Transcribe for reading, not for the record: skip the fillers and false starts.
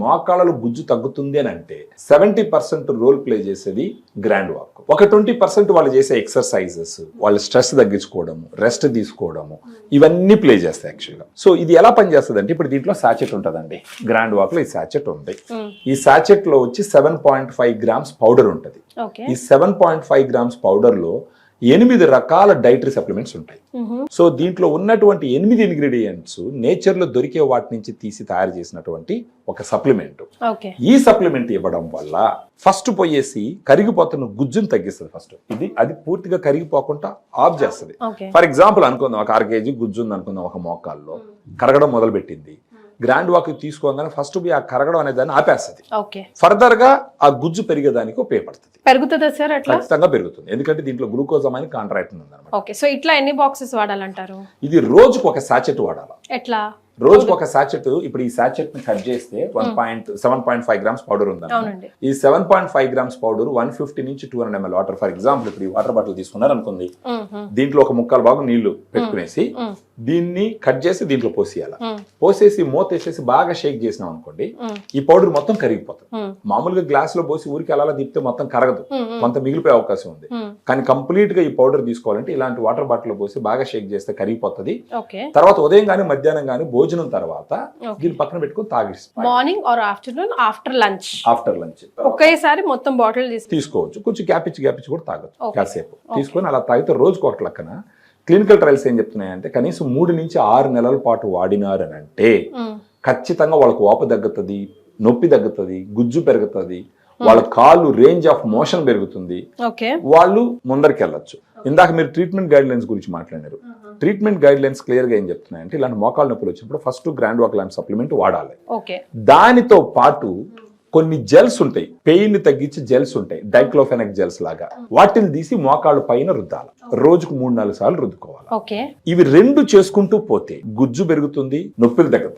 మోకాళ్ళలో గుజ్జు తగ్గుతుంది అని అంటే 70% రోల్ ప్లే చేసేది గ్రాండ్ వాక్. ఒక 20% వాళ్ళు చేసే ఎక్సర్సైజెస్, వాళ్ళు స్ట్రెస్ తగ్గించుకోవడము, రెస్ట్ తీసుకోవడము, ఇవన్నీ ప్లే చేస్తాయి యాక్చువల్గా. సో ఇది ఎలా పనిచేస్తుంది అంటే, ఇప్పుడు దీంట్లో సాచెట్ ఉంటుందండి. గ్రాండ్ వాక్ లో ఈ సాచెట్ ఉంది. ఈ సాచెట్ లో వచ్చి 7.5 గ్రామ్స్ పౌడర్ ఉంటుంది. ఈ 7.5 గ్రామ్స్ పౌడర్ లో 8 రకాల డైటరీ సప్లిమెంట్స్ ఉంటాయి. సో దీంట్లో ఉన్నటువంటి 8 ఇంగ్రీడియంట్స్ నేచర్ లో దొరికే వాటి నుంచి తీసి తయారు చేసినటువంటి ఒక సప్లిమెంట్. ఈ సప్లిమెంట్ ఇవ్వడం వల్ల ఫస్ట్ పోయేసి కరిగిపోతున్న గుజ్జును తగ్గిస్తుంది. ఫస్ట్ అది పూర్తిగా కరిగిపోకుండా ఆఫ్ చేస్తుంది. ఫర్ ఎగ్జాంపుల్ అనుకుందాం, ఒక 1 kg గుజ్జు ఉంది అనుకుందాం, ఒక మోకాల్లో కరగడం మొదలు పెట్టింది. గ్రాండ్ వాక్ తీసుకోగానే ఫస్ట్ ఆ కరగడం అనే దాన్ని ఆపేస్తుంది. ఫర్దర్ గా ఆ గుజ్జు పెరిగేదానికి ఉపయోగపడుతుంది. పెరుగుతుందా సార్? అట్లా ఖచ్చితంగా పెరుగుతుంది, ఎందుకంటే దీంట్లో గ్లూకోజమైన్ కాంట్రాక్ట్ ఉంది అనమాట. ఓకే, సో ఇట్లా ఎన్ని బాక్సెస్ వాడాలంటారు? ఇది రోజుకు ఒక సాచెట్ వాడాలి. ఎట్లా? రోజుకు ఒక సాచెట్. ఇప్పుడు ఈ సాచెట్ ని కట్ చేస్తే 7.5 గ్రామ్స్ పౌడర్ ఉందండి. ఈ 7.5 గ్రామ్స్ పౌడర్ 150 నుంచి 200 ml వాటర్. ఫర్ ఎగ్జాంపుల్ ఇప్పుడు ఈ వాటర్ బాటిల్ తీసుకున్నారు అనుకుంది, దీంట్లో ఒక 1/4 భాగం నీళ్లు పెట్టుకునేసి దీన్ని కట్ చేసి దీంట్లో పోసేయాలి. పోసేసి మూత వేసేసి బాగా షేక్ చేసినాం అనుకోండి, ఈ పౌడర్ మొత్తం కరిగిపోతుంది. మామూలుగా గ్లాస్ లో పోసి ఊరికి అలా దిప్తే మొత్తం కరగదు, కొంత మిగిలిపోయే అవకాశం ఉంది. కానీ కంప్లీట్ గా ఈ పౌడర్ తీసుకోవాలంటే ఇలాంటి వాటర్ బాటిల్ లో పోసి బాగా షేక్ చేస్తే కరిగిపోతుంది. తర్వాత ఉదయం గానీ మధ్యాహ్నం గానీ భోజనం తర్వాత దీన్ని పక్కన పెట్టుకుని తాగిస్తాం. Morning or afternoon after lunch ఒకేసారి మొత్తం బాటిల్ తీసుకోవచ్చు. కొంచెం గ్యాపిచ్చి కూడా తాగొచ్చు. కాసేపు తీసుకొని అలా తాగితే రోజుకు ఒక లెక్కన. క్లినికల్ ట్రయల్స్ ఏం చెప్తున్నాయంటే, కనీసం 3 నుంచి 6 నెలల పాటు వాడినారు అని అంటే ఖచ్చితంగా వాళ్ళకు వాపు తగ్గుతుంది, నొప్పి తగ్గుతుంది, గుజ్జు పెరుగుతుంది, వాళ్ళ కాళ్ళు రేంజ్ ఆఫ్ మోషన్ పెరుగుతుంది, వాళ్ళు ముందరికి వెళ్ళొచ్చు. ఇందాక మీరు ట్రీట్మెంట్ గైడ్ లైన్స్ గురించి మాట్లాడారు. ట్రీట్మెంట్ గైడ్ లైన్స్ క్లియర్ గా ఏం చెప్తున్నాయంటే, ఇలాంటి మోకాళ్ళ నొప్పులు వచ్చినప్పుడు ఫస్ట్ గ్రాండ్ వాక్ లాంటి సప్లిమెంట్ వాడాలి. దానితో పాటు కొన్ని జెల్స్ ఉంటాయి, పెయిన్ ని తగ్గించే జెల్స్ ఉంటాయి, డైక్లోఫెనాక్ జెల్స్ లాగా. వాటిని తీసి మోకాళ్ళ పైన రుద్దాలి. రోజుకు 3-4 సార్లు రుద్దుకోవాలి. ఇవి 2 చేసుకుంటూ పోతే గుజ్జు పెరుగుతుంది, నొప్పులు తగ్గుతాయి.